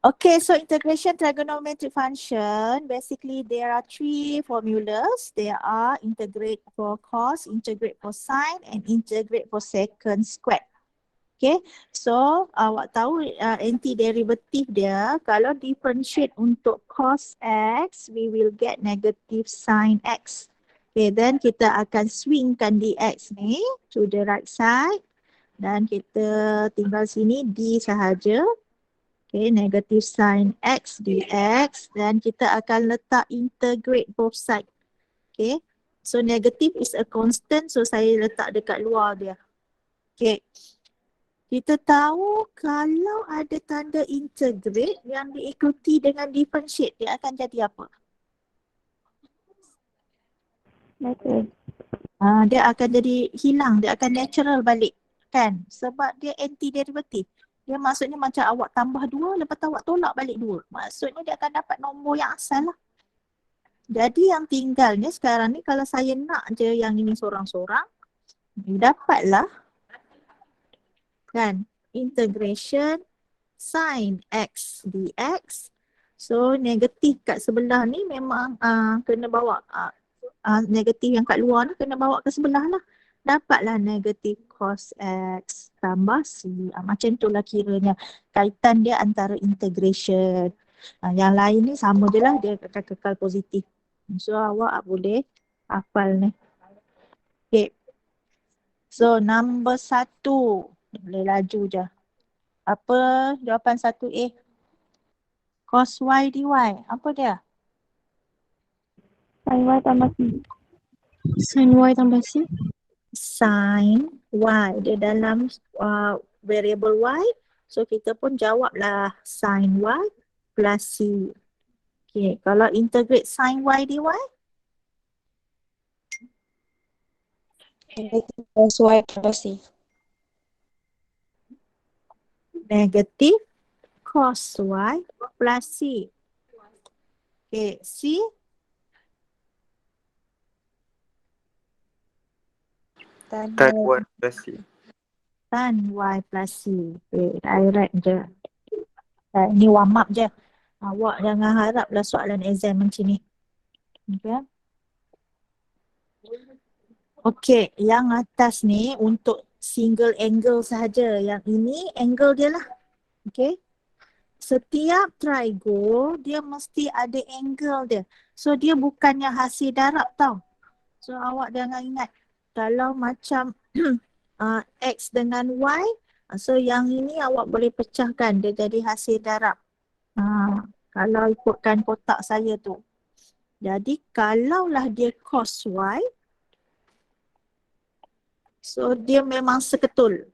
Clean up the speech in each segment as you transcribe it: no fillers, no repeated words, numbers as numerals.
Okay, so integration trigonometric function, basically there are three formulas. There are integrate for cos, integrate for sine, and integrate for secant squared. Okay, so awak tahu antiderivative dia, kalau differentiate untuk cos x, we will get negative sine x. Okay, then kita akan swingkan dx ni to the right side. Dan kita tinggal sini d sahaja. Okay, negative sin x dx, dan kita akan letak integrate both side. Okay, so negative is a constant, so saya letak dekat luar dia. Okay, kita tahu kalau ada tanda integrate yang diikuti dengan differentiate, dia akan jadi apa? Dia akan jadi hilang, dia akan natural balik kan, sebab dia antiderivative. Dia maksudnya macam awak tambah 2, lepas tu awak tolak balik 2. Maksudnya dia akan dapat nombor yang asal lah. Jadi yang tinggalnya sekarang ni, kalau saya nak je yang ini sorang-sorang, dapatlah kan integration sin x dx. So negatif kat sebelah ni memang kena bawa negatif yang kat luar ni kena bawa ke sebelah lah. Dapatlah negatif cos x tambah c. Macam tu lah kiranya kaitan dia antara integration. Yang lain ni sama je lah, dia akan kekal positif. So awak boleh hafal ni. Okay. So number 1. Boleh laju je. Apa jawapan 1A? Cos y dy. Apa dia? Sin y tambah C. Sin y tambah C. Sin y. Dia dalam variable y. So kita pun jawablah sin y plus c. Okay. Kalau integrate sin y dy. Cos y tambah C. Negatif cos y plus c. Okay. C. Tan y plus c. Tan y plus c. Okay. Direct je. Ni warm up je. Awak jangan haraplah soalan exam macam ni. Okay. Okay, yang atas ni untuk single angle sahaja. Yang ini angle dia lah. Okay. Setiap trigo dia mesti ada angle dia. So dia bukannya hasil darab tau. So awak jangan ingat. Kalau macam X dengan Y, so yang ini awak boleh pecahkan. Dia jadi hasil darab. Kalau ikutkan kotak saya tu. Jadi kalaulah dia cos Y, so dia memang seketul.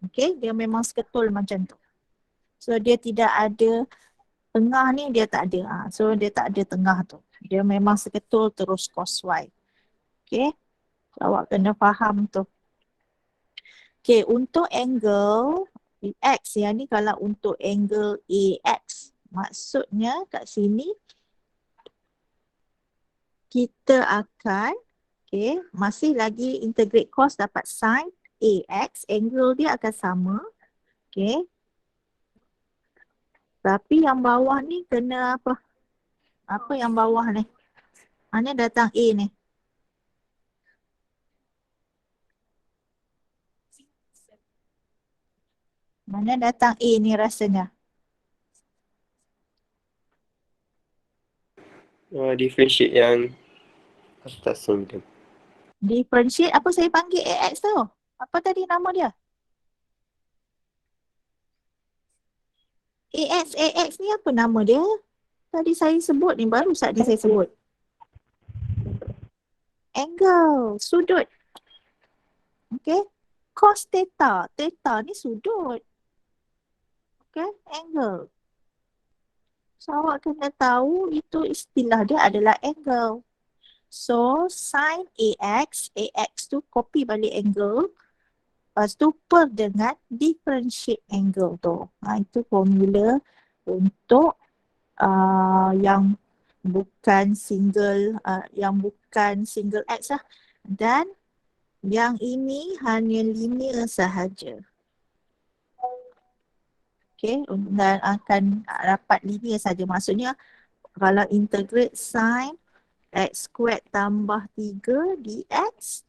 Okay, dia memang seketul macam tu. So dia tidak ada tengah ni, dia tak ada. So dia tak ada tengah tu. Dia memang seketul terus cos Y. Okay, so, awak kena faham tu. Okay, untuk angle X yang ni kalau untuk angle AX. Maksudnya kat sini kita akan masih lagi integrate cos dapat sin AX. Angle dia akan sama. Okay. Tapi yang bawah ni kena apa? Apa yang bawah ni? Mana datang A ni? Mana datang A ni rasanya? Differentiate yang atas ni. Differentiate apa saya panggil AX tu? Apa tadi nama dia? AX ni apa nama dia? Tadi saya sebut ni, baru saat ni saya sebut. Angle, sudut. Okay. Cos theta. Theta ni sudut. Okay, angle. So awak kena tahu itu istilah dia adalah angle. So sin AX, AX tu copy balik angle. Lepas tu per dengan differentiate angle tu. Itu formula untuk yang bukan single X lah. Dan yang ini hanya linear sahaja. Okay, dan akan dapat linear saja. Maksudnya kalau integrate sin x squared tambah 3 dx,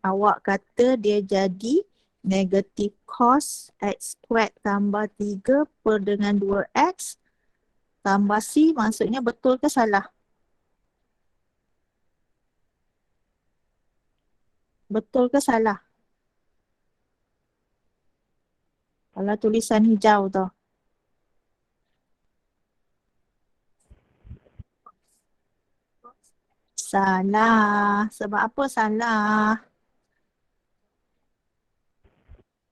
awak kata dia jadi negatif cos x squared tambah 3 per dengan 2x tambah c, maksudnya betul ke salah? Betul ke salah? Kalau tulisan hijau tu. Salah. Sebab apa salah?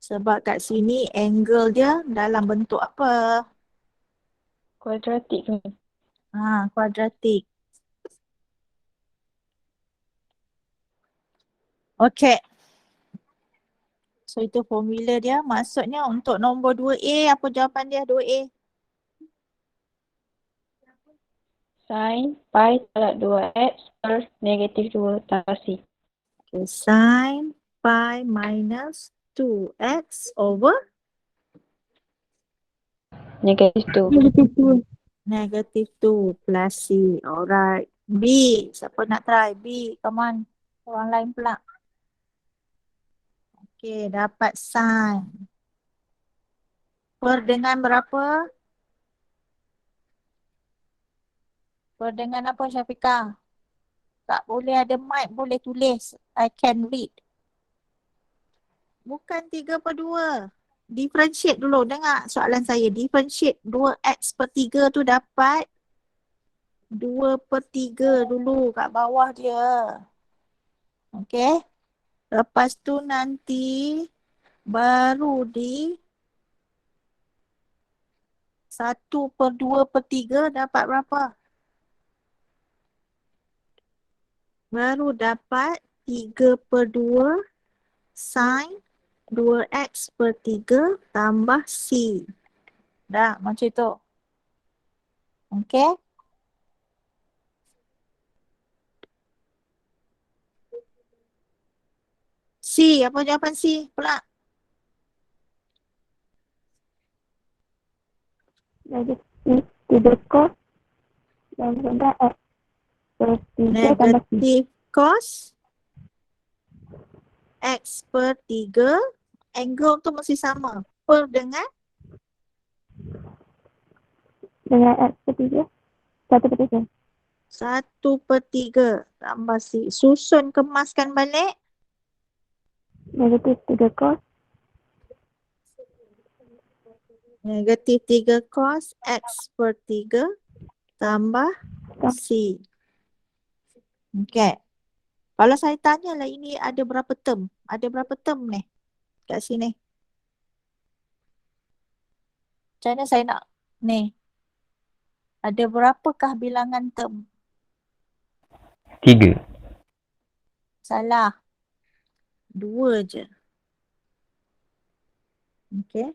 Sebab kat sini angle dia dalam bentuk apa? Kuadratik ke? Kuadratik. Okay. So itu formula dia. Maksudnya untuk nombor 2A, apa jawapan dia 2A? Sin pi tolak 2x per negatif 2 tambah c. Okay. Sin pi minus 2x over Negatif 2. negative 2 plus c. Alright. B. Siapa nak try? B. Come on. Orang lain pula. Okay. Dapat sin. Per dengan berapa? Per dengan apa Syafiqah? Tak boleh ada mic, boleh tulis. I can read. Bukan 3/2. Differentiate dulu. Dengar soalan saya. Differentiate 2x per 3 tu dapat 2/3 dulu kat bawah dia. Okay. Lepas tu nanti baru di 1/2/3 dapat berapa? Baru dapat 3/2 sin 2x per 3 tambah c. Dah macam tu. Okay. C. Apa jawapan C pula? Negatif 3 cos dan benda x per 3 tambah c. Negatif cos x per 3. Angle tu mesti sama. Per dengan Dengan x per 3. 1/3. 1/3 tambah C. Susun kemaskan balik. Negatif 3 cos Negatif 3 cos x per 3 tambah C. Okay. Kalau saya tanya lah ini ada berapa term? Ada berapa term ni kat sini? Macam mana saya nak ni? Ada berapakah bilangan term? 3. Salah. 2 je. Okay.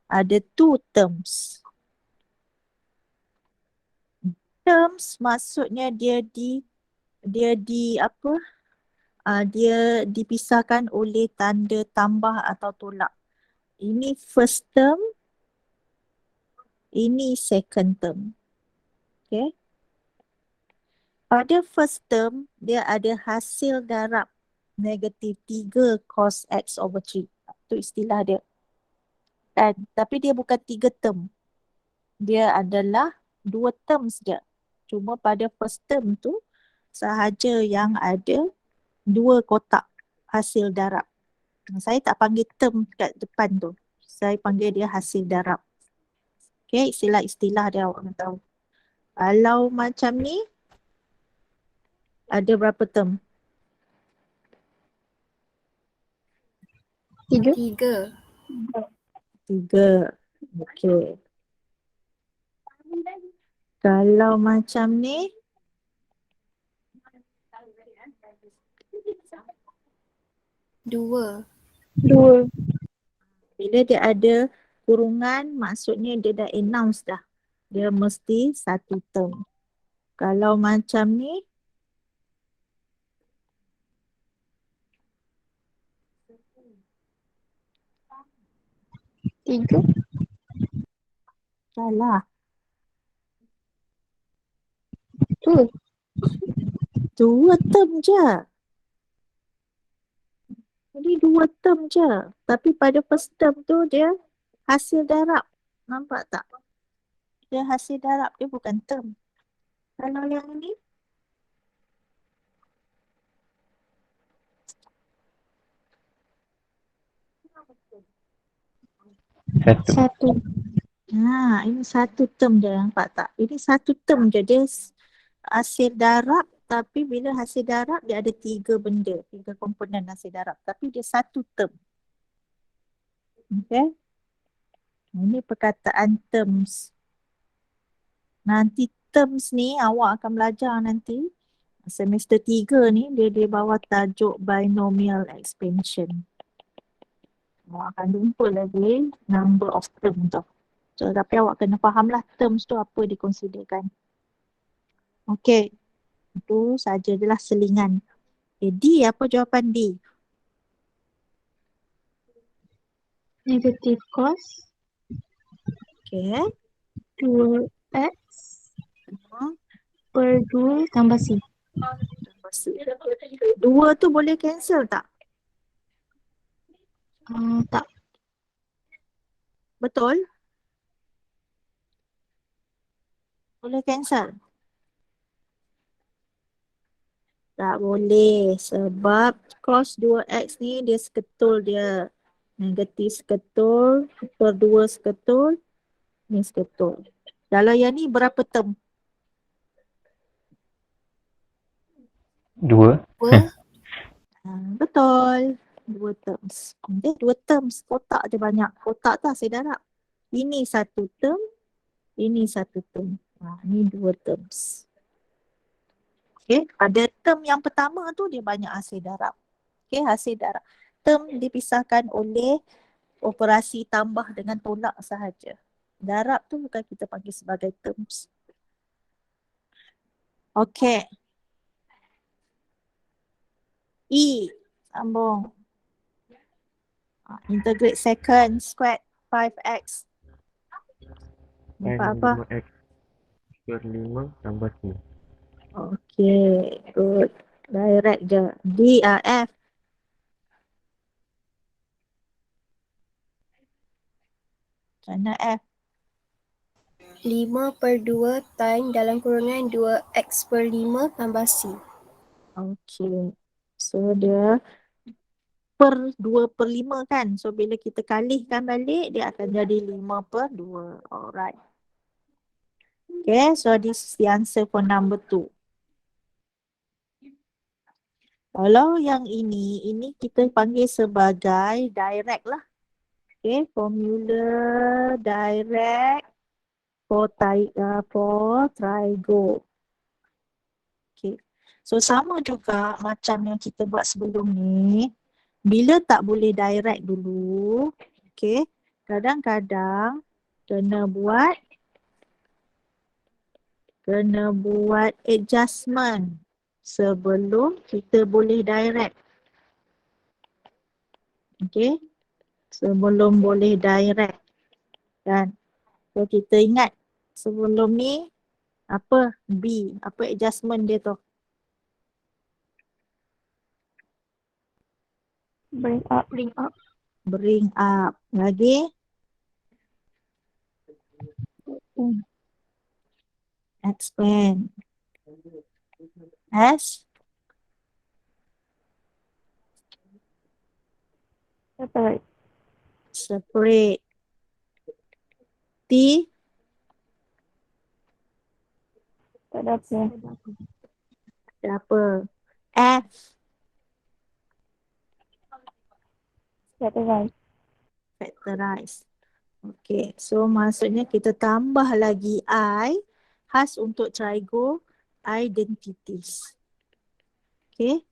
Ada 2 terms. Terms maksudnya dia apa? Dia dipisahkan oleh tanda tambah atau tolak. Ini first term, ini second term. Okay. Pada first term, dia ada hasil darab negatif 3 cos x over 3. Itu istilah dia. Kan? Tapi dia bukan 3 term. Dia adalah 2 terms je. Cuma pada first term tu, sahaja yang ada 2 kotak hasil darab. Saya tak panggil term kat depan tu. Saya panggil dia hasil darab. Okay, istilah-istilah dia awak nak tahu. Kalau macam ni, ada berapa term? 3. 3. Okay. Kalau macam ni, 2. bila dia ada kurungan, maksudnya dia dah announce dah. Dia mesti satu term. Kalau macam ni, 3. Salah. Tu. 2 term je. Jadi 2 term je. Tapi pada first term tu dia hasil darab. Nampak tak? Dia hasil darab, dia bukan term. Kalau yang ni, Satu. ini satu term je, nampak tak? Ini satu term je. Dia hasil darab, tapi bila hasil darab dia ada 3 benda, 3 komponen hasil darab. Tapi dia satu term. Okay? Ini perkataan terms. Nanti terms ni awak akan belajar nanti. Semester 3 ni dia bawa tajuk binomial expansion. Awak akan jumpa lagi number of term tu. So, tapi awak kena fahamlah terms tu apa dikonsiderkan. Okey. Itu sajalah selingan. Okay, D, apa jawapan D? Negative cos Okay. 2x Hmm. per 2 tambah C. 2 tu boleh cancel tak? Tak. Betul? Boleh cancel? Tak boleh sebab cos 2x ni dia seketul dia. Negatif seketul per 2 seketul ni seketul. Kalau yang ni berapa term? 2. Betul. 2 terms. Okay, 2 terms. Kotak je banyak. Kotak tak saya darab. Ini satu term. Ini satu term. Ni 2 terms. Okay, pada term yang pertama tu dia banyak hasil darab. Okay, hasil darab. Term dipisahkan oleh operasi tambah dengan tolak sahaja. Darab tu bukan kita panggil sebagai terms. Okay. E. Sambung. Integrate second squared 5x. Nampak apa? 5x per 5 tambah C. Okay, good. Direct je. D, F. Macam mana F? 5 per 2 time dalam kurungan 2x per 5 tambah C. Okay. So dia per 2 per 5 kan. So bila kita kalihkan balik, dia akan jadi 5 per 2. Alright. Okay, so this is the answer for number 2. Kalau yang ini kita panggil sebagai direct lah. Okay, formula direct for trigo. Okay, so sama juga macam yang kita buat sebelum ni. Bila tak boleh direct dulu, okay, kadang-kadang kena buat adjustment sebelum kita boleh direct. Okay, sebelum boleh direct kan. So kita ingat sebelum ni apa B, apa adjustment dia tu? Bring up. Bring up. Lagi expand. S, Separate. separate. T, Tak ada apa. ada apa? F, Factorize. factorize. Okay, so maksudnya kita tambah lagi I khas untuk trigo identities. Okay.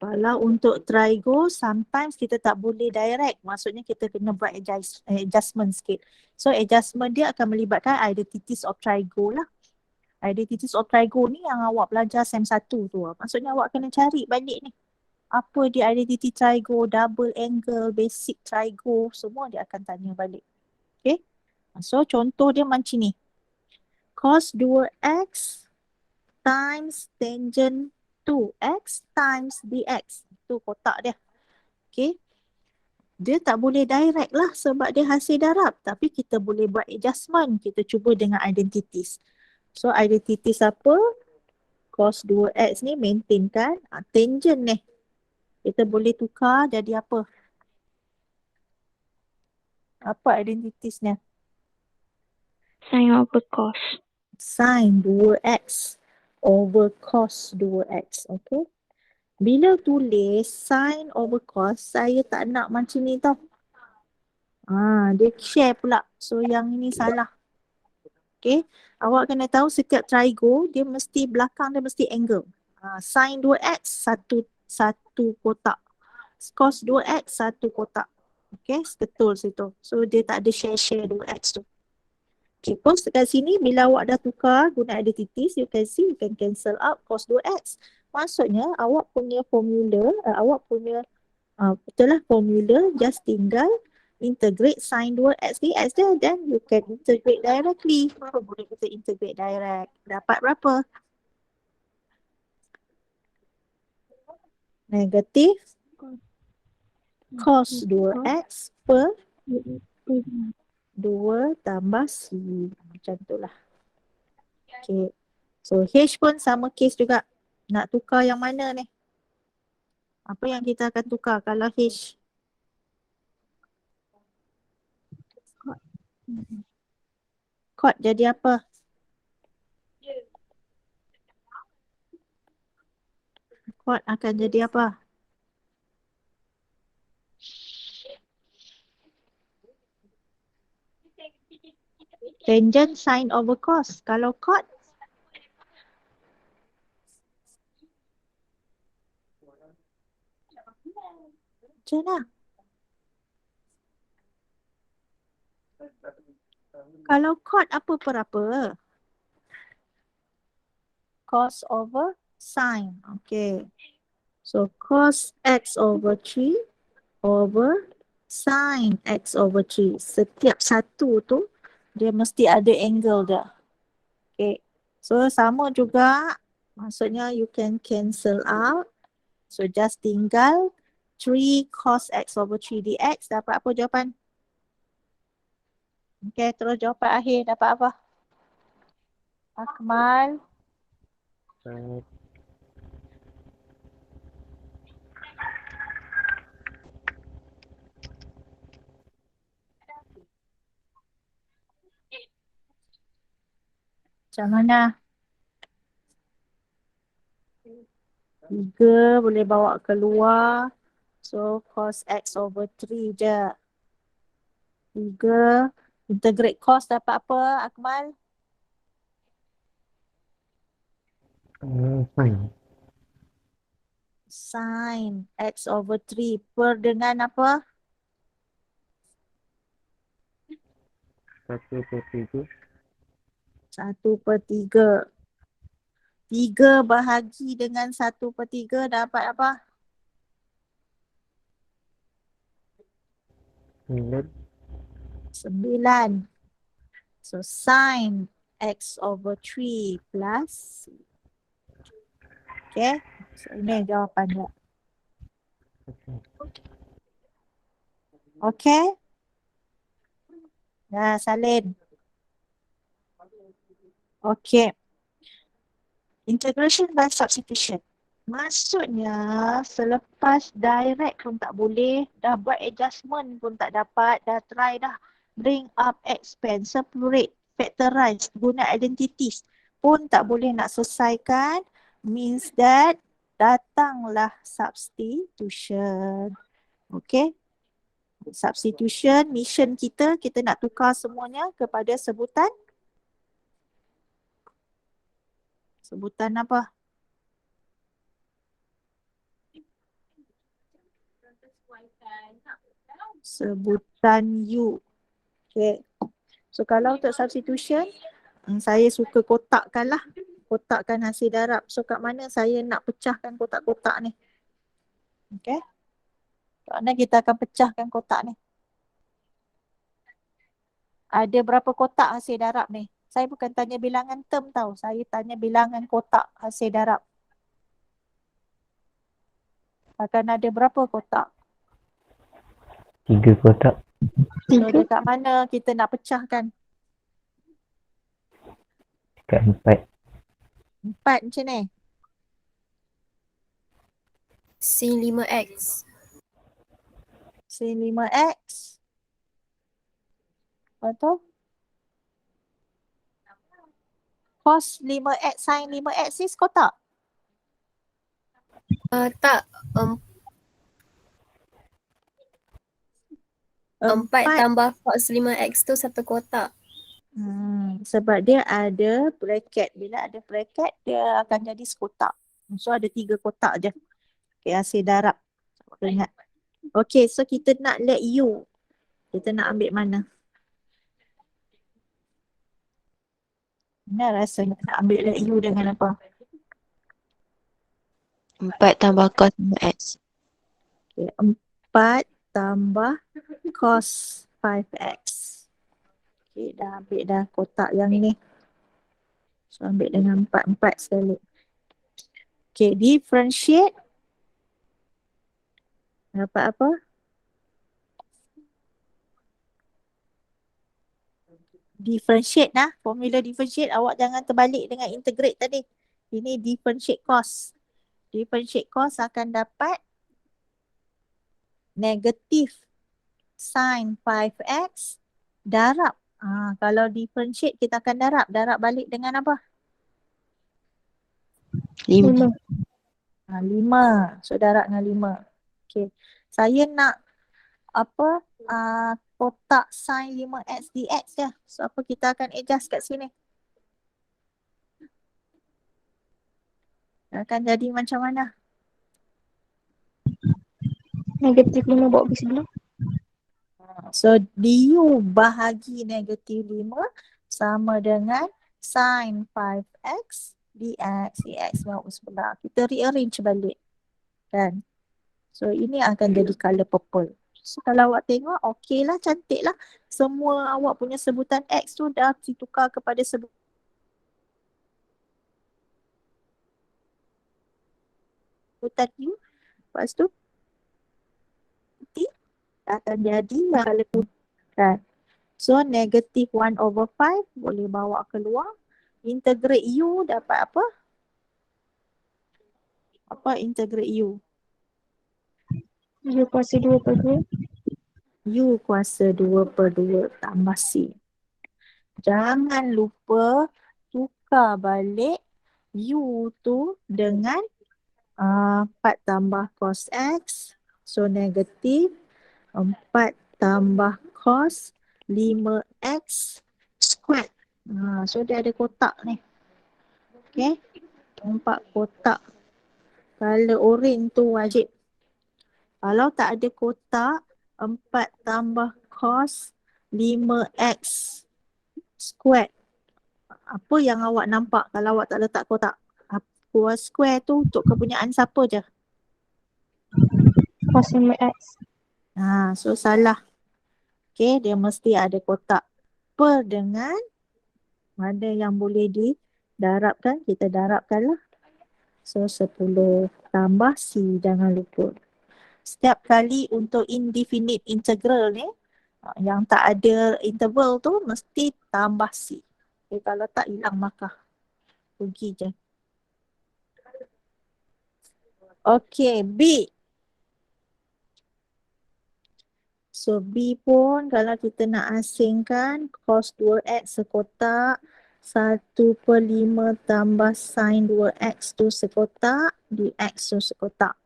Kalau untuk trigo, sometimes kita tak boleh direct. Maksudnya kita kena buat adjustment sikit. So adjustment dia akan melibatkan identities of trigo lah. Identities of trigo ni yang awak belajar SEM 1 tu. Maksudnya awak kena cari balik ni. apa dia identity trigo, double angle, basic trigo, semua dia akan tanya balik. Okay. So contoh dia macam ni. Cos 2x times tangent 2x times dx. Itu kotak dia. Okay. Dia tak boleh direct lah sebab dia hasil darab. Tapi kita boleh buat adjustment. Kita cuba dengan identities. So identities apa? Cos 2x ni maintain kan? Tangent ni. Kita boleh tukar jadi apa? Apa identitiesnya? Sin over cos. Sin 2x over cos 2x. Okay. Bila tulis sin over cos, saya tak nak macam ni tau. Dia share pula. So yang ini salah. Okay. Awak kena tahu setiap trigo, dia mesti belakang dia mesti angle. Sin 2x satu kotak. Cos 2x satu kotak. Okay. Betul situ. So dia tak ada share 2x tu. Okay. Pos kat sini bila awak dah tukar guna identities, you can see you can cancel out cos 2x. Maksudnya awak punya formula, betul lah formula, just tinggal integrate sin 2x dx dia, then you can integrate directly. Boleh kita integrate direct. Dapat berapa? Negatif cos 2x per 2 tambah c. Macam tu lah. Okay. So H pun sama case juga. Nak tukar yang mana ni? Apa yang kita akan tukar kalau H? Cot jadi apa? Cot akan jadi apa? Tangent sin over cos. Kalau cot? Macam mana? Kalau cot apa per apa? Cos over sin. Okay. So cos x over 3 over sin x over 3. Setiap satu tu dia mesti ada angle dia. Okay. So sama juga. Maksudnya you can cancel out. So just tinggal 3 cos x over 3 dx. Dapat apa jawapan? Okay, terus jawapan akhir dapat apa? Akmal. Macam mana? 3 boleh bawa keluar. So cos x over 3 je. 3 integrate cos dapat apa Akmal? Sin. Sin x over 3 per dengan apa? 1/3. 1/3. 3 bahagi dengan 1/3 dapat apa? 9. 9. So sin x over 3 plus. Okay. So ini jawapan dia. Okay. Nah, salin. Okay. Integration by substitution. Maksudnya selepas direct pun tak boleh, dah buat adjustment pun tak dapat, dah try dah bring up, expand, separate, factorize, guna identities pun tak boleh nak selesaikan, means that datanglah substitution. Okay. Substitution, mission kita nak tukar semuanya kepada sebutan. Sebutan apa? Sebutan U. Okay. So kalau untuk substitution, saya suka kotakkan lah. Kotakkan hasil darab. So kat mana saya nak pecahkan kotak-kotak ni? Okay. Soalnya kita akan pecahkan kotak ni. Ada berapa kotak hasil darab ni? Saya bukan tanya bilangan term tau. Saya tanya bilangan kotak hasil darab. Akan ada berapa kotak? 3 kotak. So dekat mana kita nak pecahkan? Dekat 4. 4 macam ni. Sin 5x. Sin 5x. Lepas tu? Cos 5x sin 5x ni sekotak? Tak, 4 tambah cos 5x tu satu kotak. Sebab dia ada bracket. Bila ada bracket, dia akan jadi sekotak. So ada 3 kotak je. Okay, hasil darab. Ingat. Okay, so kita nak let U. Kita nak ambil mana? Mana rasanya nak ambil let U dengan apa? 4 tambah cos 5x. Okay, 4 tambah cos 5x. Okay, dah ambil dah kotak yang ni. So ambil dengan 4 sekali. Okay, differentiate. Dapat apa? Differentiate lah. Formula differentiate. Awak jangan terbalik dengan integrate tadi. Ini differentiate cost. Differentiate cost akan dapat negatif sin 5x darab. Kalau differentiate kita akan darab. Darab balik dengan apa? 5. 5. So darab dengan 5. Okay. Saya nak apa? Kotak sin 5x dx je. So apa kita akan adjust kat sini? Akan jadi macam mana? Negatif 5 bawa pergi sebelah. So du bahagi negatif 5 sama dengan sin 5x dx. Dx bawa sebelah. Kita rearrange balik. Kan? So ini akan jadi colour purple. So kalau awak tengok, okey lah, cantik lah. Semua awak punya sebutan X tu dah ditukar kepada sebutan U. Lepas tu T akan jadi colour putih. Kan? So negatif 1/5 boleh bawa keluar. Integrate U dapat apa? Apa integrate U? U kuasa 2/2. U kuasa 2/2 tambah C. Jangan lupa tukar balik U tu dengan 4 tambah cos X. So negatif 4 tambah cos 5X squared. So dia ada kotak ni. Okay. 4 kotak. Kalau orange tu wajib. Kalau tak ada kotak, 4 tambah cos 5x squared. Apa yang awak nampak kalau awak tak letak kotak? Apa square tu untuk kepunyaan siapa je? Cos 5x. So salah. Okay, dia mesti ada kotak. Per dengan mana yang boleh didarabkan, kita darabkan lah. So 10 tambah C, jangan lupa. Setiap kali untuk indefinite integral ni, yang tak ada interval tu mesti tambah C. Okay, kalau tak hilang markah. Pergi je. Okay, B. So B pun kalau kita nak asingkan cos 2x sekotak, 1/5 tambah sin 2x tu sekotak, dx tu sekotak.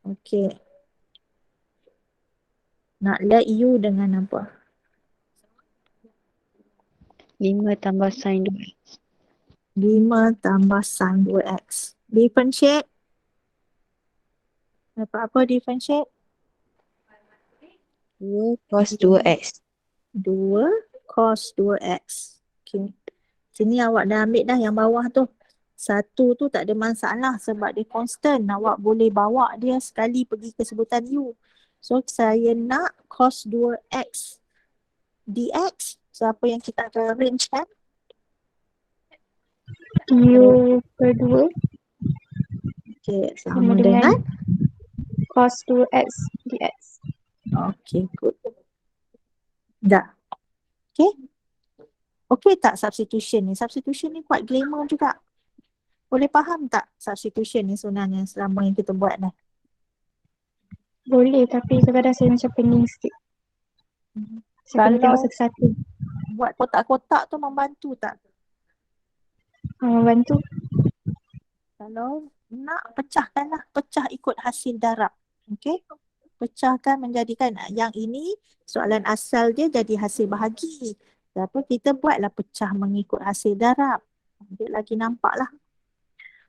Okay. Nak let U dengan apa? 5 tambah sin 2x. 5 tambah sin 2x. Differentiate. Apa differentiate? 2 cos 2x. 2 cos 2x. Okay. Sini awak dah ambil dah yang bawah tu. Satu tu tak ada masalah sebab dia constant. Awak boleh bawa dia sekali pergi ke sebutan U. So saya nak cos 2x dx. So apa yang kita akan arrange kan? U per 2 Okay, sama sama dengan dengan. cos 2x dx. Okay, good. Dah. Okay. Okay tak substitution ni? Substitution ni quite glamour juga. Boleh faham tak substitution ni sebenarnya selama yang kita buat ni? Boleh, tapi kadang-kadang saya macam pening sikit. Saya kena tengok Kalau satu-satu. buat kotak-kotak tu membantu tak? Membantu. Kalau nak pecahkanlah, pecah ikut hasil darab. Okey? Pecahkan menjadikan yang ini soalan asal dia jadi hasil bahagi. Tapi kita buatlah pecah mengikut hasil darab. Dia lagi nampak lah.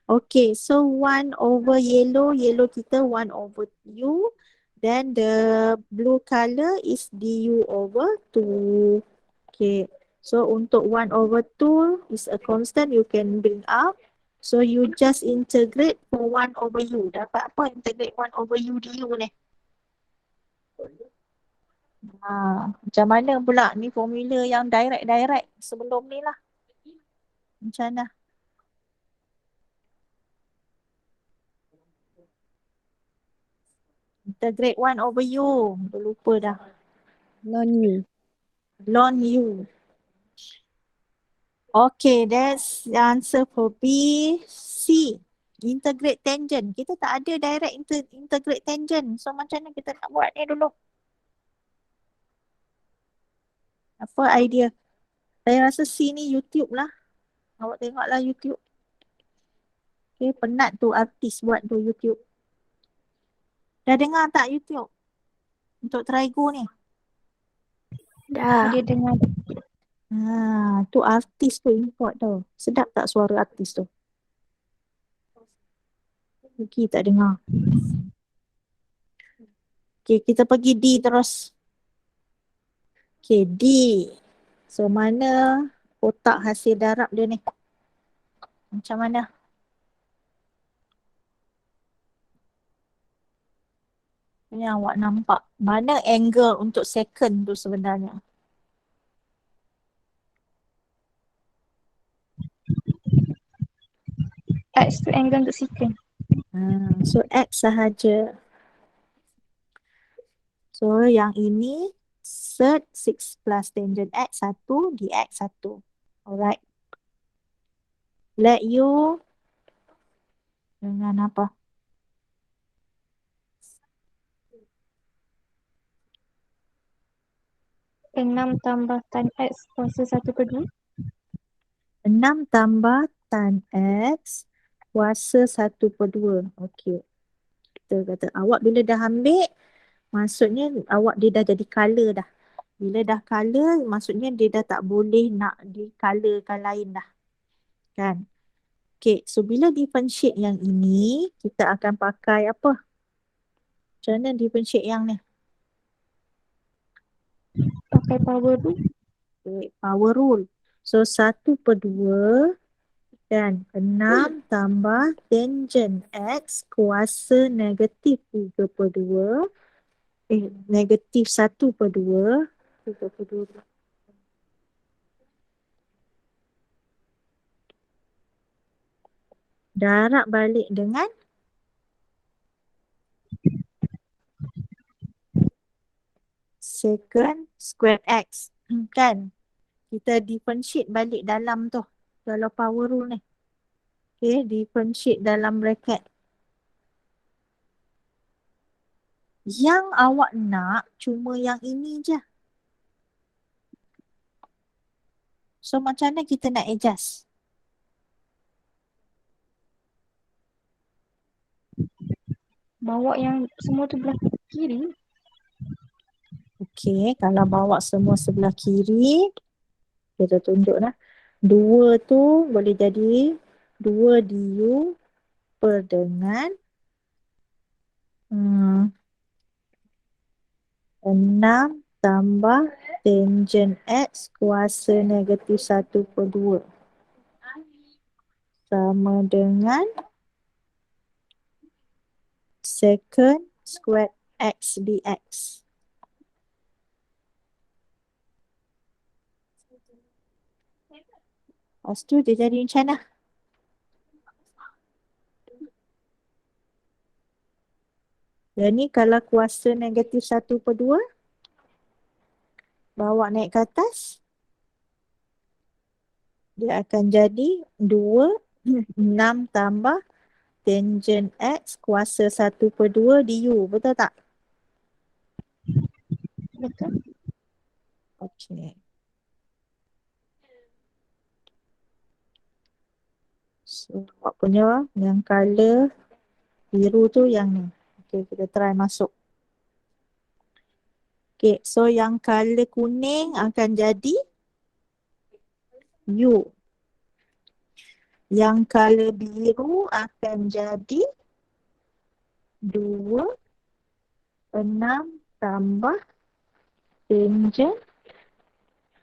Okay, so 1 over yellow, yellow kita 1 over U. Then the blue color is du over 2. Okay, so untuk 1 over 2 is a constant you can bring up. So you just integrate for 1 over U. Dapat apa integrate 1 over U du ni? Macam mana pula ni formula yang direct sebelum ni lah. Macam mana? Integrate 1 over U. Dah lupa dah. Non U. Ln U. Okay, that's the answer for B. C. Integrate tangent. Kita tak ada direct integrate tangent. So macam mana kita nak buat ni dulu? Apa idea? Saya rasa C ni YouTube lah. Awak tengoklah YouTube. Okay, penat tu artis buat tu YouTube. Dah dengar tak YouTube? Untuk Trigo ni. Dah. Dia dengar. Tu artis tu import tau. Sedap tak suara artis tu? Rugi tak dengar. Okay, kita pergi D terus. Okay, D. So, mana kotak hasil darab dia ni? Macam mana? Ini awak nampak. Mana angle untuk second tu sebenarnya? X tu angle untuk secant. So, X sahaja. So, yang ini sert 6 plus tangent X 1 dx 1. Alright. Let U dengan apa? 6 tambah tan X kuasa 1 per 2. 6 tambah tan X kuasa 1 per 2. Okey. Kita kata awak bila dah ambil, maksudnya awak dia dah jadi color dah. Bila dah color, maksudnya dia dah tak boleh nak di-colorkan lain dah. Kan? Okay, so bila differentiate yang ini, kita akan pakai apa? Macam mana differentiate yang ni? Pakai power rule. Okay, power rule. So 1 per 2 dan 6 tambah tangent X kuasa negatif 3 per 2. Negatif 1 per 2. 3 per 2. Darab balik dengan secant square X. Kan? Kita differentiate balik dalam tu. Kalau power rule ni. Okay, differentiate dalam bracket. Yang awak nak cuma yang ini je. So macam mana kita nak adjust? Bawa yang semua tu belah kiri. Okay, kalau bawa semua sebelah kiri, kita tunjuk lah. 2 tu boleh jadi 2 du per dengan 6 tambah tangent X kuasa negatif 1 per 2. sama dengan secant squared X dx. Lepas tu dia jadi macam mana? Dan ni kalau kuasa negatif 1/2, bawa naik ke atas, dia akan jadi 2, 6 tambah tangent X kuasa 1/2 du. Betul tak? Betul. Okey. So, awak punya yang color biru tu yang ni. Okey, kita try masuk. Okey, so yang color kuning akan jadi U. Yang color biru akan jadi 2, 6 tambah tangent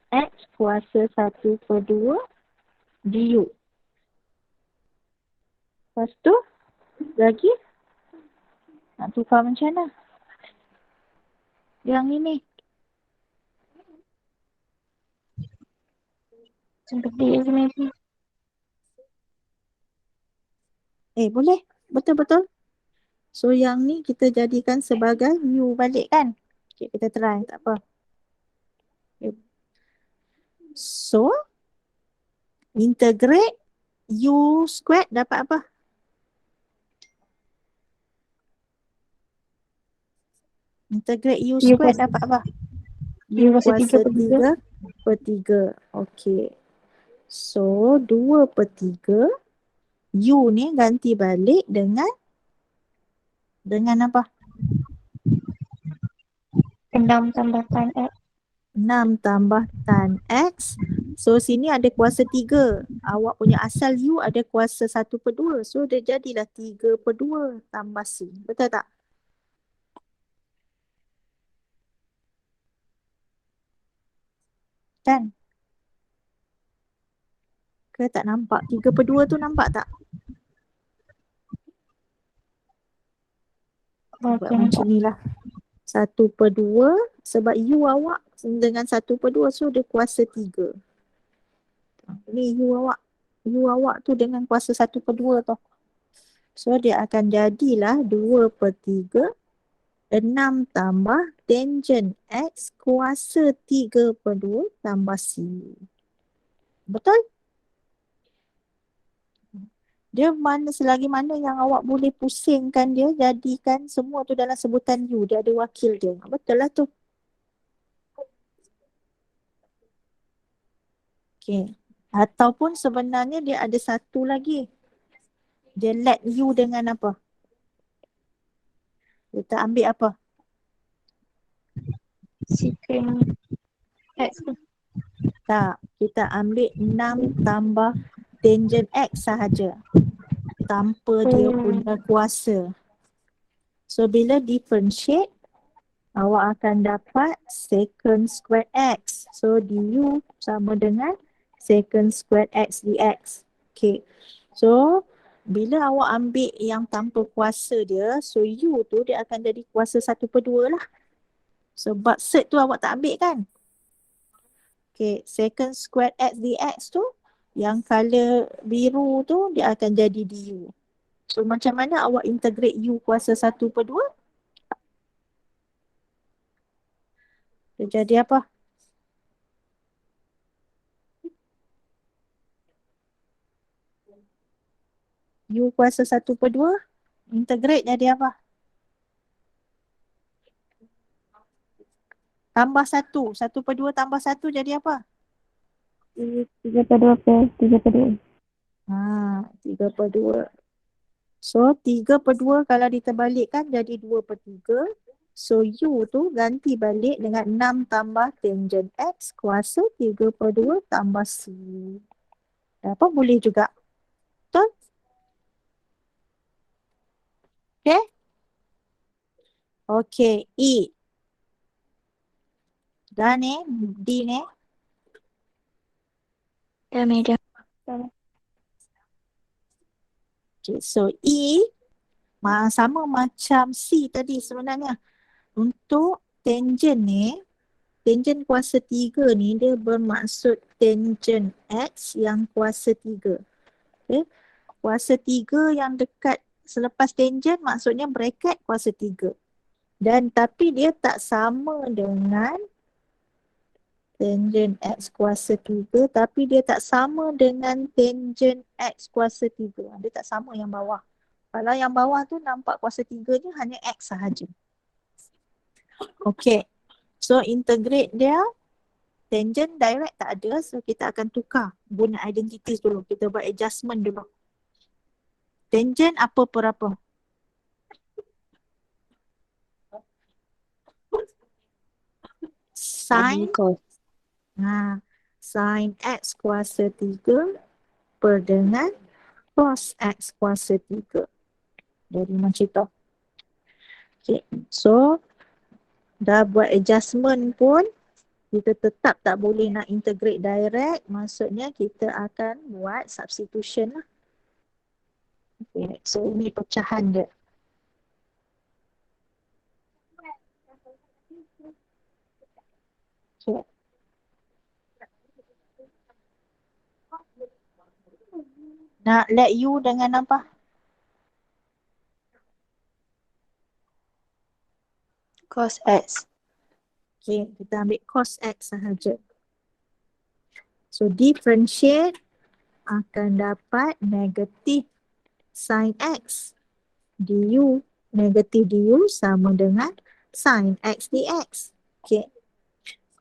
X kuasa 1/2 du. Lepas tu, lagi nak tukar macam mana? Yang ini. Seperti je maybe. Boleh. Betul-betul. So, yang ni kita jadikan sebagai U balik kan? Okay, kita try. Tak apa. Okay. So, integrate U squared dapat apa? Integrate U U squared kuasa- dapat apa? U kuasa 3/3. 3/3. Okey. So, 2/3. U ni ganti balik dengan apa? 6 tambah tan X. 6 tambah tan X. So, sini ada kuasa 3. Awak punya asal U ada kuasa 1/2. So, dia jadilah 3/2 tambah C. Betul tak? Kan? Ke tak nampak? 3/2 tu nampak tak? Buat Okey, macam nampak. ni lah. 1/2 sebab U awak dengan 1/2 so dia kuasa 3. Ni U awak. U awak tu dengan kuasa 1/2 tu. So dia akan jadilah 2/3 6 tambah tangent X kuasa 3/2 tambah C. Betul? Dia selagi mana yang awak boleh pusingkan dia, jadikan semua tu dalam sebutan U. Dia ada wakil dia. Betul lah tu. Okay. Ataupun sebenarnya dia ada satu lagi. Dia let U dengan apa? Kita ambil apa? Secant X tu. Tak. Kita ambil 6 tambah tangent X sahaja. Tanpa dia punya kuasa. So bila differentiate, awak akan dapat secant squared X. So du sama dengan secant squared X dx. Okay. So bila awak ambil yang tanpa kuasa dia, so U tu dia akan jadi kuasa 1/2 lah. Sebab cert tu awak tak ambil kan? Okay, secant squared X dx tu, yang color biru tu dia akan jadi du. So macam mana awak integrate U kuasa 1/2? Dia jadi apa? U kuasa 1/2 integrate jadi apa? Tambah 1. 1/2 tambah 1 jadi apa? 3/2 plus 3/2. 3/2. So 3/2 kalau diterbalikkan jadi 2/3. So U tu ganti balik dengan 6 tambah tangent X kuasa 3/2 tambah C. Apa boleh juga. Betul? Okay? Okay, E. Dah ni, D ni. Dah, madam. Okay, so E sama macam C tadi sebenarnya. Untuk tangent ni, tangent kuasa 3 ni dia bermaksud tangent X yang kuasa 3. Okay. Kuasa 3 yang dekat selepas tangent maksudnya bracket kuasa 3. Dan tapi dia tak sama dengan tangent X kuasa 3, tapi dia tak sama dengan tangent X kuasa 3. Dia tak sama yang bawah. Kalau yang bawah tu nampak kuasa 3 je hanya X sahaja. Okay. So integrate dia, tangent direct tak ada, so kita akan tukar guna identities dulu. Kita buat adjustment dulu. Tangent apa per apa? Sin, Cos. sin X kuasa 3 per dengan cos X kuasa 3. Jadi macam tu. Okay. So, dah buat adjustment pun, kita tetap tak boleh nak integrate direct. Maksudnya kita akan buat substitution lah. Okay. So, ini pecahan dia. Okay. Nak let U dengan apa? Cos X. Okay, kita ambil cos X sahaja. So, differentiate akan dapat negatif sin X du. Negatif du sama dengan sin X dx. Okay.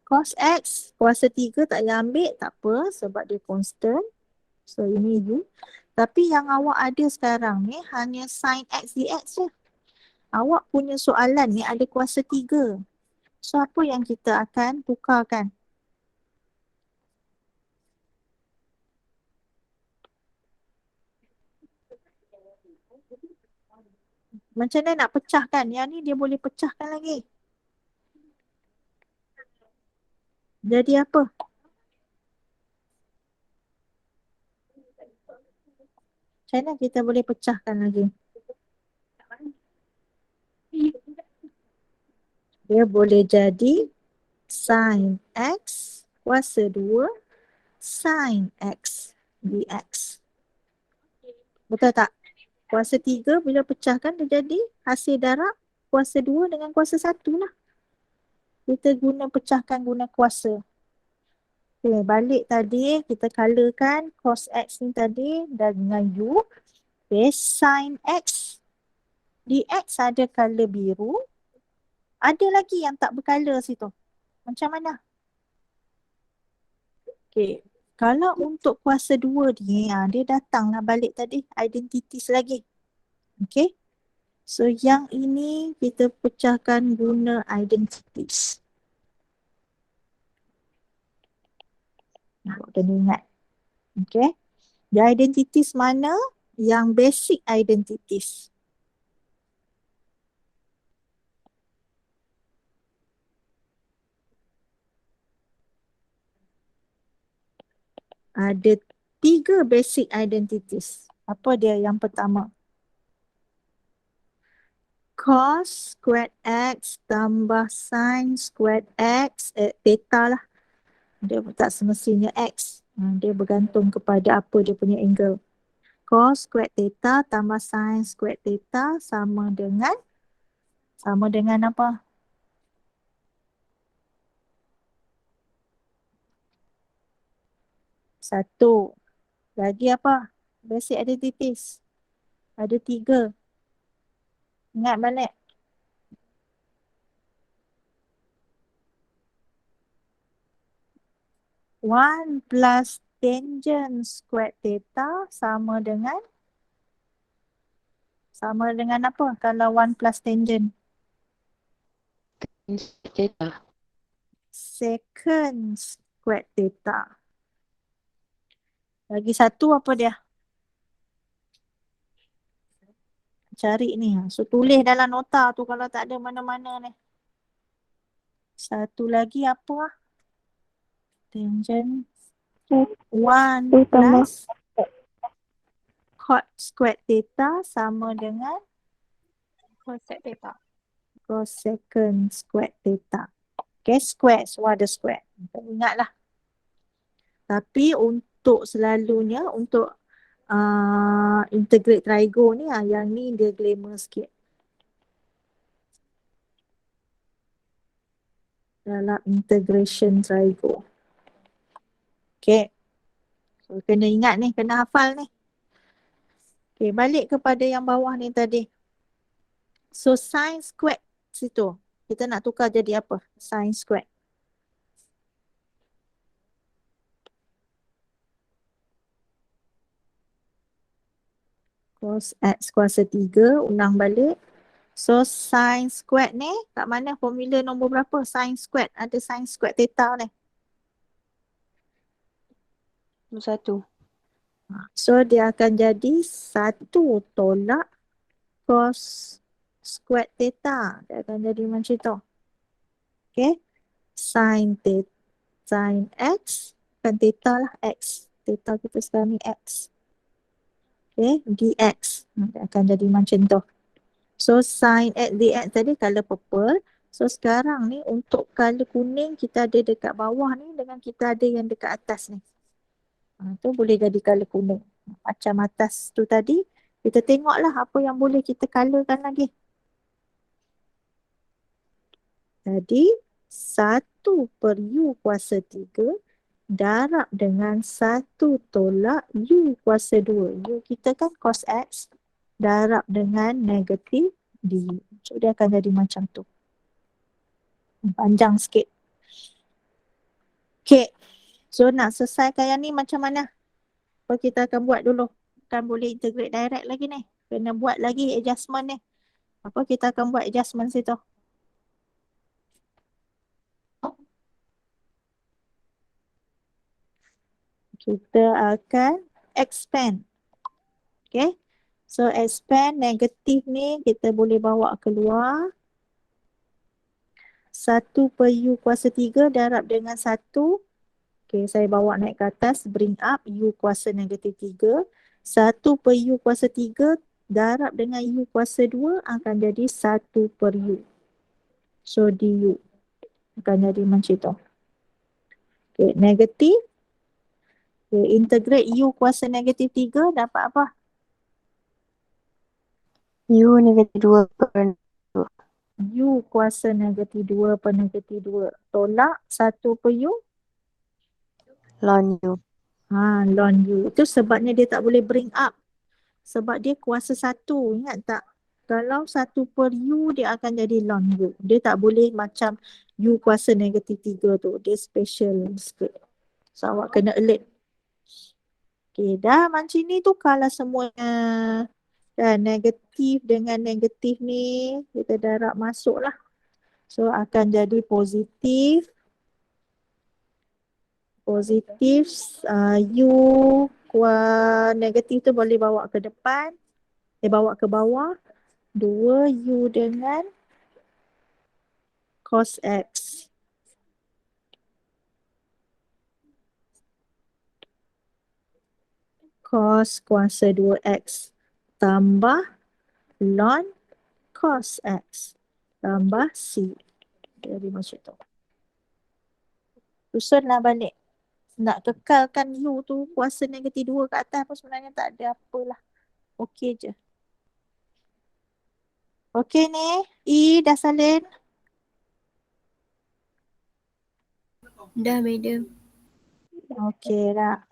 Cos X kuasa 3 tak payah ambil, tak apa sebab dia constant. So, ini U. Tapi yang awak ada sekarang ni hanya sin X dx je. Awak punya soalan ni ada kuasa 3. So, apa yang kita akan tukarkan? Macam mana nak pecahkan? Yang ni dia boleh pecahkan lagi. Jadi apa? Macam mana kita boleh pecahkan lagi? Dia boleh jadi sin X kuasa 2 sin X dx. Betul tak? Kuasa 3 bila pecahkan dia jadi hasil darab kuasa 2 dengan kuasa 1 lah. Kita guna pecahkan guna kuasa. Okay, balik tadi kita colorkan cos X ni tadi dengan U. Okay, sin X dx ada color biru. Ada lagi yang tak bercolor situ. Macam mana? Okay, kalau untuk kuasa 2 ni, dia datanglah balik tadi identities lagi. Okay. So yang ini kita pecahkan guna identities. Awak kena ingat. Okay. The identities mana? Yang basic identities. Ada 3 basic identities. Apa dia yang pertama? Cos squared X tambah sin squared X, theta lah. Dia tak semestinya X. Dia bergantung kepada apa dia punya angle. Cos squared theta tambah sin squared theta sama dengan apa? Satu. Lagi apa? Basic identities. Ada 3. Ingat balik. One plus tangent squared theta sama dengan apa kalau 1 plus tangent? Theta. Secant squared theta. Lagi satu apa dia? Cari ni. So tulis dalam nota tu kalau tak ada mana-mana ni. Satu lagi apa? Tangent 1 plus cot squared theta sama dengan Cosec theta. cosecant squared theta. Okay, square. So ada square. Ingatlah. Tapi untuk selalunya, untuk integrate trigo ni, yang ni dia glamour sikit. Dalam integration trigo. Okay. So, kena ingat ni, kena hafal ni. Okay, balik kepada yang bawah ni tadi. So, sin squared situ. Kita nak tukar jadi apa? Sin squared. Cos x kuasa 3, ulang balik. So, sin squared ni, kat mana formula nombor berapa? Sin squared. Ada sin squared theta ni. 1. So, dia akan jadi 1 tolak cos squared theta. Dia akan jadi macam tu. Okay. Sin theta, sin x, kan theta lah x. Theta kita sekarang ni x. Okay, dx. Dia akan jadi macam tu. So, sin x dx tadi color purple. So, sekarang ni untuk color kuning kita ada dekat bawah ni dengan kita ada yang dekat atas ni. Tu boleh jadi color kuning. Macam atas tu tadi, kita tengoklah apa yang boleh kita colorkan lagi. Jadi, 1 per U kuasa 3 darab dengan 1 tolak U kuasa 2. U kita kan cos X darab dengan negatif D. So, dia akan jadi macam tu. Panjang sikit. Okay. So, nak selesaikan yang ni macam mana? So, kita akan buat dulu. Kan boleh integrate direct lagi ni. Kena buat lagi adjustment ni. Apa kita akan buat adjustment situ? Kita akan expand. Okay. So, expand negatif ni kita boleh bawa keluar. 1 per U kuasa 3 darab dengan 1. Okay, saya bawa naik ke atas. Bring up U kuasa negatif 3. 1 per U kuasa 3 darab dengan U kuasa 2 akan jadi 1 per U. So, DU akan jadi macam tu. Okay, negatif. Okay, integrate U kuasa negatif 3 dapat apa? U negatif 2 per U kuasa negatif 2 per negatif 2. Tolak 1 per U. ln U. Ln U. Itu sebabnya dia tak boleh bring up. Sebab dia kuasa 1. Ingat tak? Kalau 1 per U dia akan jadi ln U. Dia tak boleh macam U kuasa negatif 3 tu. Dia special sikit. So awak kena alert. Okay, dah macam ni tu kalau semuanya dan negatif dengan negatif ni kita darab masuk lah. So akan jadi positif. Positif U negatif tu boleh bawa ke depan. Bawa ke bawah. 2U dengan cos X. Cos kuasa 2X tambah ln cos X tambah C. Jadi macam tu. Susunlah balik. Nak kekalkan U tu kuasa negatif 2 kat atas pun sebenarnya tak ada apalah. Okey je. Okey ni. E dah salin. Dah, madam. Okey dah.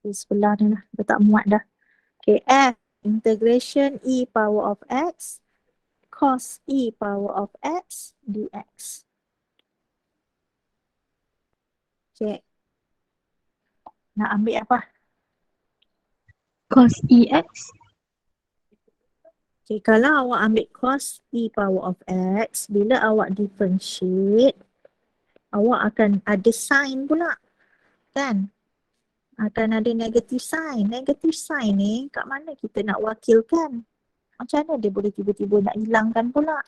Di sebelah ni lah. Dah tak muat dah. Okay, F. Integration E power of X cos E power of X dx. Okay. Nak ambil apa? Cos EX. Okay, kalau awak ambil cos E power of X, bila awak differentiate, awak akan ada sign pula. Kan? Akan ada negative sign. Negative sign ni kat mana kita nak wakilkan? Macam mana dia boleh tiba-tiba nak hilangkan pula?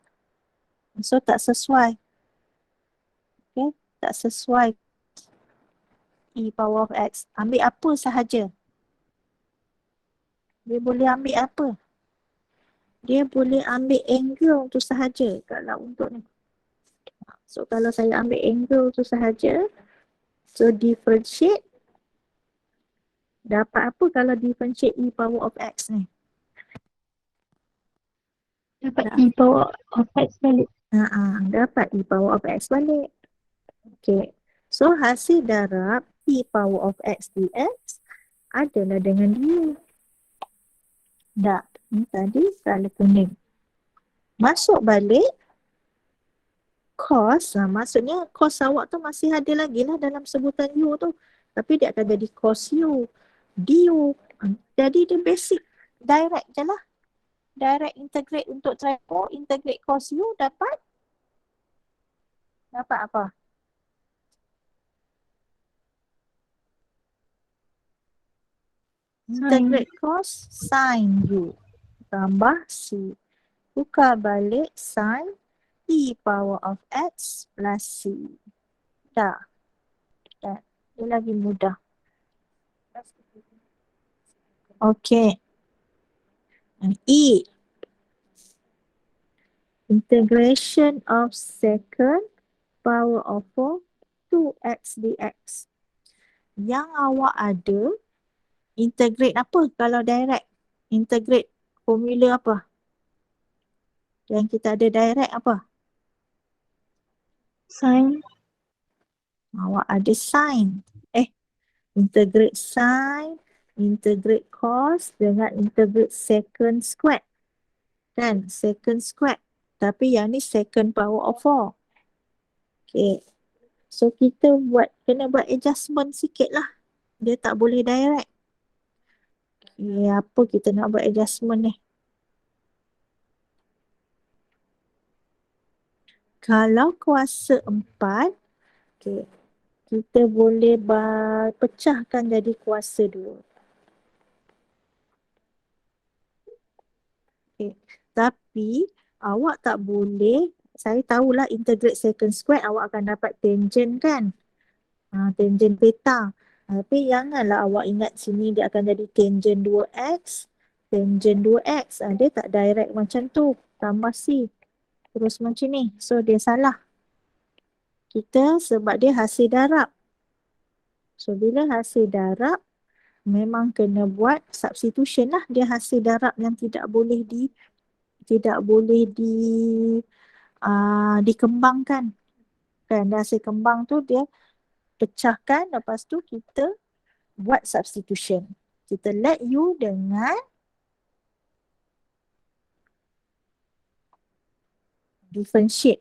So tak sesuai. Okay, tak sesuai. E power of X. Ambil apa sahaja. Dia boleh ambil apa? Dia boleh ambil angle tu sahaja kalau untuk ni. So kalau saya ambil angle tu sahaja, so differentiate, dapat apa kalau differentiate e power of x ni? Dapat e power of x balik. Dapat e power of x balik. Okay. So hasil darab e power of x dx adalah dengan dia. Tak. Ni tadi kalau kuning. Masuk balik cos. Maksudnya cos awak tu masih ada lagi lah dalam sebutan u tu. Tapi dia akan jadi cos u. Du. Jadi dia basic. Direct je lah. Direct integrate untuk triple. Integrate cos u dapat. Dapat apa? Integrate cos sin u. Tambah c. Tukar balik sin e power of x plus c. Dah. Dah. Dia lagi mudah. Okay. E. Integration of second power of 4 2x dx. Yang awak ada, integrate apa kalau direct? Integrate formula apa? Yang kita ada direct apa? Sin. Awak ada sin. Integrate sin, integrate cos dengan integrate second square. Kan? Second square. Tapi yang ni second power of 4. Okay. So kita kena buat adjustment sikit lah. Dia tak boleh direct. Okay, apa kita nak buat adjustment ni? Kalau kuasa 4, okay, kita boleh pecahkan jadi kuasa 2. Okay. Tapi awak tak boleh, saya tahulah integrate second square awak akan dapat tangent kan? Tangent beta. Tapi janganlah awak ingat sini dia akan jadi tangent 2x. Tangent 2x. Dia tak direct macam tu. Tambah C. Terus macam ni. So dia salah. Kita sebab dia hasil darab. So bila hasil darab, memang kena buat substitution lah. Dia hasil darab yang tidak boleh dikembangkan. Kan hasil kembang tu dia pecahkan, lepas tu kita buat substitution. Kita let u dengan differentiate.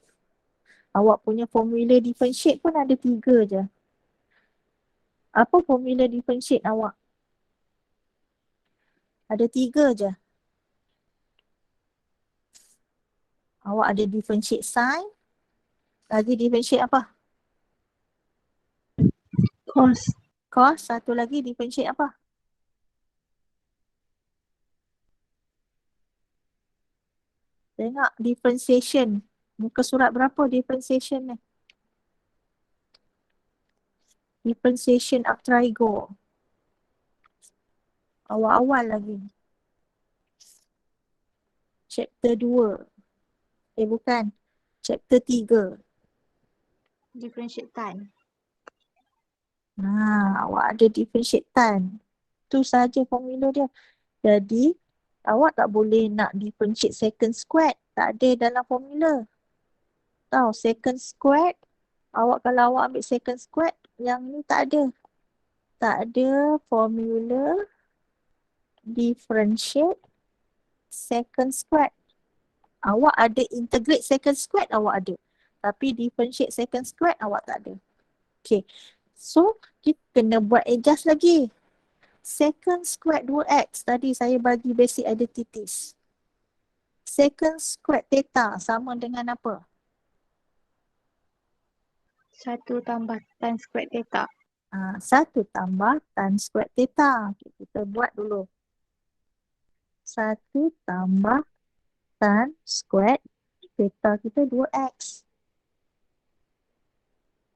Awak punya formula differentiate pun ada 3 je. Apa formula differentiate awak? Ada 3 je. Awak ada differentiate sin. Lagi differentiate apa? Cos. Cos. Satu lagi differentiate apa? Tengok differentiation. Muka surat berapa differentiation ni? Differentiation of trigo. Awal-awal lagi. Chapter 2. Bukan. Chapter 3. Differentiate time. Awak ada differentiate time. Tu saja formula dia. Jadi, awak tak boleh nak differentiate second square. Tak ada dalam formula. Tahu, second square. Kalau awak ambil second square, yang ni tak ada. Tak ada formula differentiate second square. Awak ada integrate second square, awak ada. Tapi differentiate second square, awak tak ada. Okay. So, kita kena buat adjust lagi. Second square 2x, tadi saya bagi basic identities. Second square theta sama dengan apa? 1 tambah tan square theta. 1 tambah tan square theta. Okay, kita buat dulu. 1 tambah tan square theta kita 2x.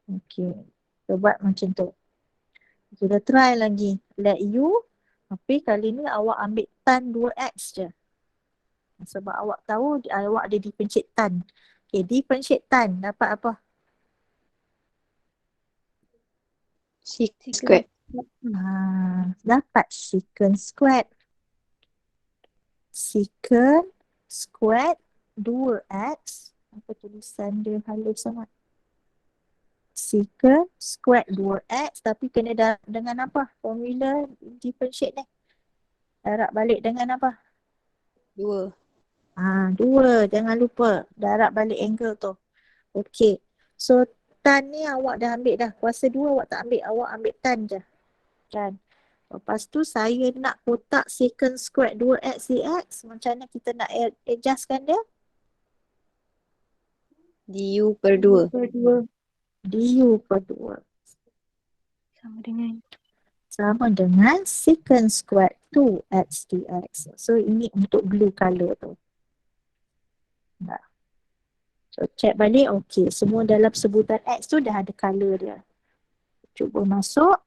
Okay. Kita buat macam tu. Kita try lagi. Let u. Tapi kali ni awak ambil tan 2x je. Sebab awak tahu awak ada differentiate tan. Okay, differentiate tan dapat apa? Sec squared. Dapat secant squared. Secant squared 2x. Apa tulisan dia halus sangat. Secant squared 2x tapi kena dengan apa? Formula differentiate ni. Darab balik dengan apa? 2. 2. Jangan lupa darab balik angle tu. Okey. So tan ni awak dah ambil dah. Kuasa 2 awak tak ambil. Awak ambil tan je. Kan? Lepas tu saya nak kotak secant squared 2x dx. Macam mana kita nak adjustkan dia? Du per 2. Du per 2. Sama dengan Sama dengan secant squared 2x dx. So ini untuk blue color tu. Nah. So check balik. Okey. Semua dalam sebutan x tu dah ada color dia. Cuba masuk.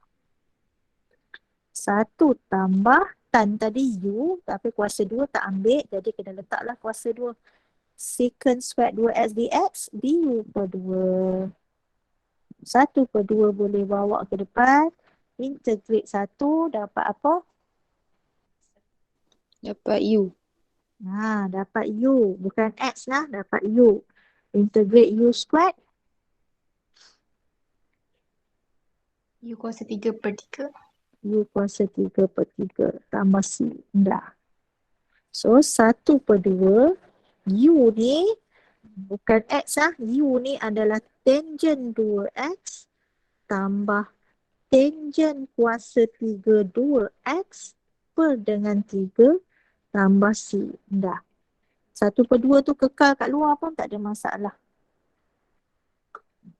1 tambah tan tadi u. Tapi kuasa 2 tak ambil. Jadi kena letaklah kuasa 2. Secant squared 2x dx. Du per 2. 1 per 2 boleh bawa ke depan. Integrate 1 dapat apa? Dapat U. Dapat u. Bukan x lah. Dapat u. Integrate u squared. U kuasa 3 per 3. U kuasa 3 per 3 tambah C. Dah. So 1 per 2. U ni bukan x lah. U ni adalah tangent 2x tambah tangent kuasa 3 2x per dengan 3 tambah C. Dah. 1 per 2 tu kekal kat luar pun tak ada masalah.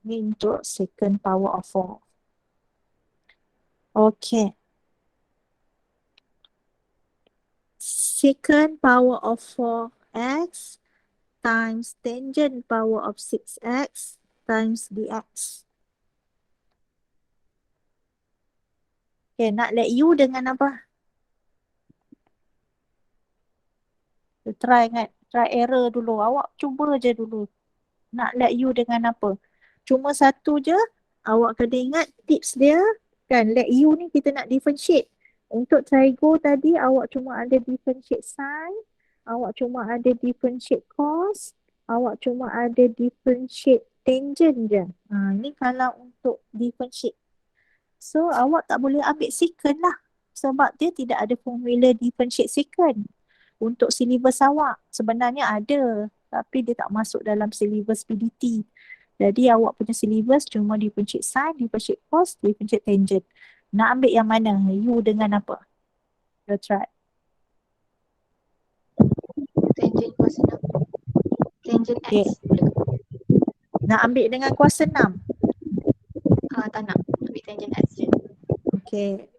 Ni untuk secant power of 4. Okay. Secant power of 4x times tangent power of 6x times dx. Okay, nak let u dengan apa? Try error dulu. Awak cuba je dulu. Nak let u dengan apa? Cuma satu je. Awak kena ingat tips dia. Kan, let u ni kita nak differentiate. Untuk trigo tadi awak cuma ada differentiate sin. Awak cuma ada differentiate cos. Awak cuma ada differentiate tangent je. Ni kalau untuk differentiate. So awak tak boleh ambil secant lah. Sebab dia tidak ada formula differentiate secant. Untuk syllabus awak sebenarnya ada. Tapi dia tak masuk dalam syllabus PDT. Jadi awak punya syllabus cuma differentiate sin, differentiate cos, differentiate tangent. Nak ambil yang mana? U dengan apa? You try. Tangent kuasa 6. Tangent x. Okay. Nak ambil dengan kuasa 6. Tak nak. Ambil tangent x je. Okay.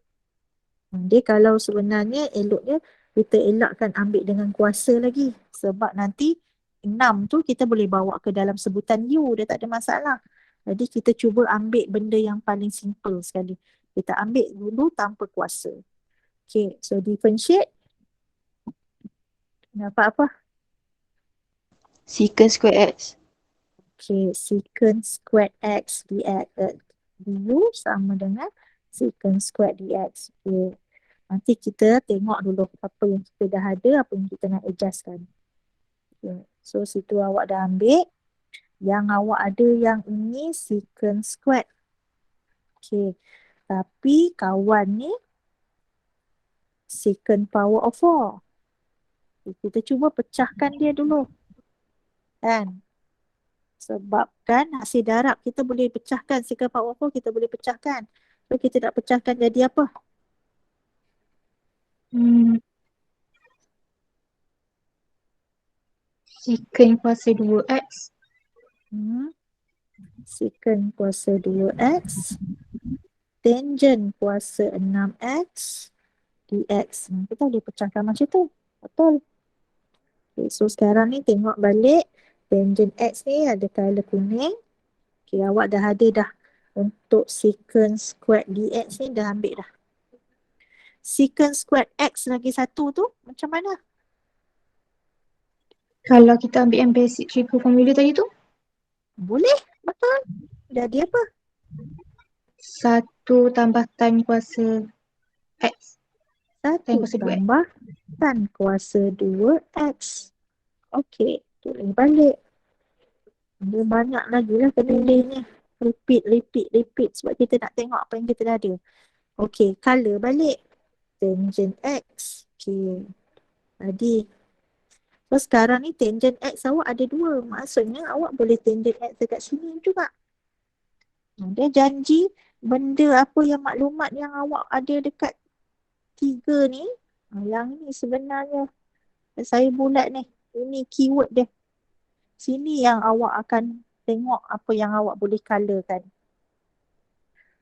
Dia kalau sebenarnya eloknya kita elakkan ambil dengan kuasa lagi. Sebab nanti 6 tu kita boleh bawa ke dalam sebutan U. Dia tak ada masalah. Jadi kita cuba ambil benda yang paling simple sekali. Kita ambil dulu tanpa kuasa. Okay. So differentiate. Dapat apa? Secant squared x. Okay. Secant squared x dx. Du sama dengan secant squared dx. Okay. Nanti kita tengok dulu apa yang kita dah ada, apa yang kita nak adjustkan. Okay. So situ awak dah ambil. Yang awak ada yang ini secant squared. Okay. Tapi kawan ni secant power of 4. Okay, kita cuba pecahkan dia dulu. Kan? Sebab kan hasil darab kita boleh pecahkan. Secant power of 4 kita boleh pecahkan. So kita nak pecahkan jadi apa? Secant kuasa 2x. Secant kuasa 2x. Tangent kuasa 6x. Dx. Kita boleh pecahkan macam tu. Betul. Okay, so sekarang ni tengok balik. Tangent x ni ada color kuning. Okay, awak dah ada dah. Untuk secant squared dx ni dah ambil dah. secant squared X lagi satu tu macam mana? Kalau kita ambil yang basic triple formula tadi tu, Boleh, betul. Jadi apa? 1 tambah tan kuasa X. Tan Satu kuasa 2X. tambah tan kuasa 2X. Okey, tulis balik. Dia banyak lagi lah penulisnya. Repeat sebab kita nak tengok apa yang kita dah ada. Okey, color balik. Tangent X. Okey. Tadi. So sekarang ni tangent X awak ada 2. Maksudnya awak boleh tangent X dekat sini juga. Dia janji benda apa yang maklumat yang awak ada dekat 3 ni. Yang ni sebenarnya saya bulat ni. Ini keyword dia. Sini yang awak akan tengok apa yang awak boleh colorkan.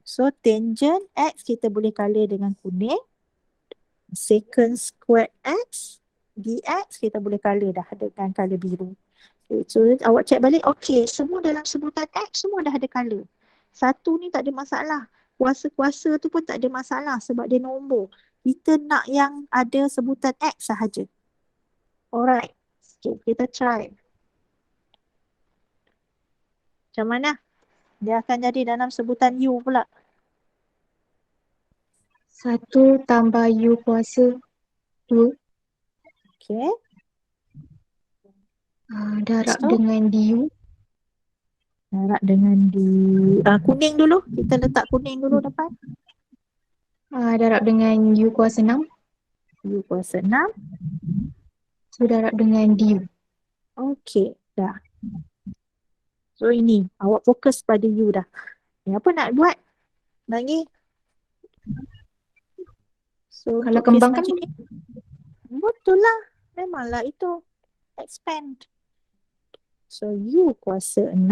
So tangent X kita boleh color dengan kuning. Secant squared X dx kita boleh color dah dengan color biru. So awak check balik, okey, semua dalam sebutan X semua dah ada color. Satu ni tak ada masalah. Kuasa-kuasa tu pun tak ada masalah sebab dia nombor. Kita nak yang ada sebutan X sahaja. Alright. Okay, kita try. Macam mana? Dia akan jadi dalam sebutan U pula. 1 tambah U kuasa 2 Okay. darab So, dengan DU. darab dengan di kuning dulu. Kita letak kuning dulu depan. Darab dengan U kuasa 6. U kuasa 6. So darab dengan DU. Okay, dah. So ini, awak fokus pada U dah. Ni apa nak buat? Lagi. So, Kalau untuk case kembangkan macam ni, betul lah. Memanglah itu. Expand. So, U kuasa 6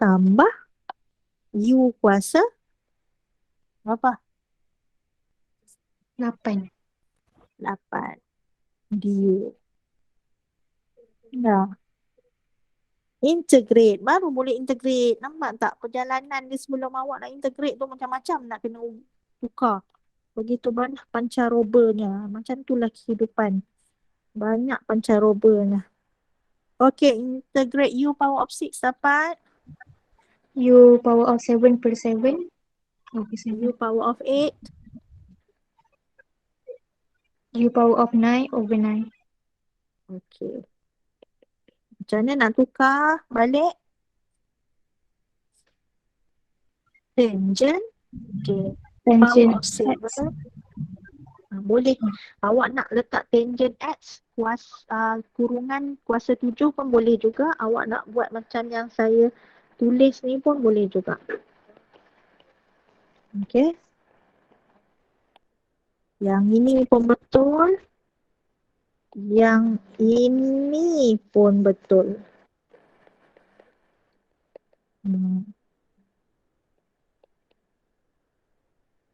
tambah U kuasa berapa? 8. 8. DU. Dah. Integrate. Baru boleh integrate. Nampak tak? Perjalanan dia sebelum awak nak integrate tu macam-macam nak kena tukar. Begitu banyak pancarobanya. Macam itulah kehidupan. Banyak pancarobanya. Okay, integrate U power of 6 dapat. U power of 7 per 7. U power of 8. U power of 9 over 9. Okay. Macam mana nak tukar balik? Tangent. Okay. Power Tangent of 7. X. Boleh. Awak nak letak tangent X kurungan kuasa 7 pun boleh juga. Awak nak buat macam yang saya tulis ni pun boleh juga. Okay. Yang ini pun betul. Yang ini pun betul.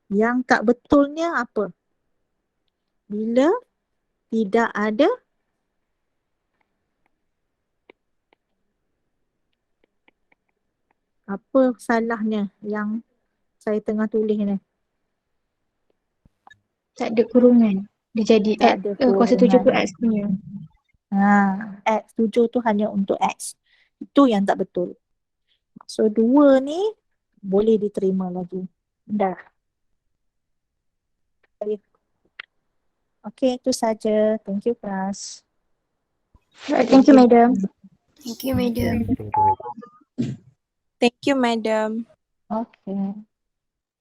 Yang tak betulnya apa? Bila tidak ada apa salahnya yang saya tengah tulis ni? Tak ada kurungan. Dia jadi Tak X. ada Kuasa 7 tu kurungan. X punya. X 7 tu hanya untuk X. Itu yang tak betul. So 2 ni boleh diterima lagi. Dah. Okay, itu saja. Thank you, class. Right, thank you, madam. Thank you, madam. Thank you. Thank you, madam. Okay.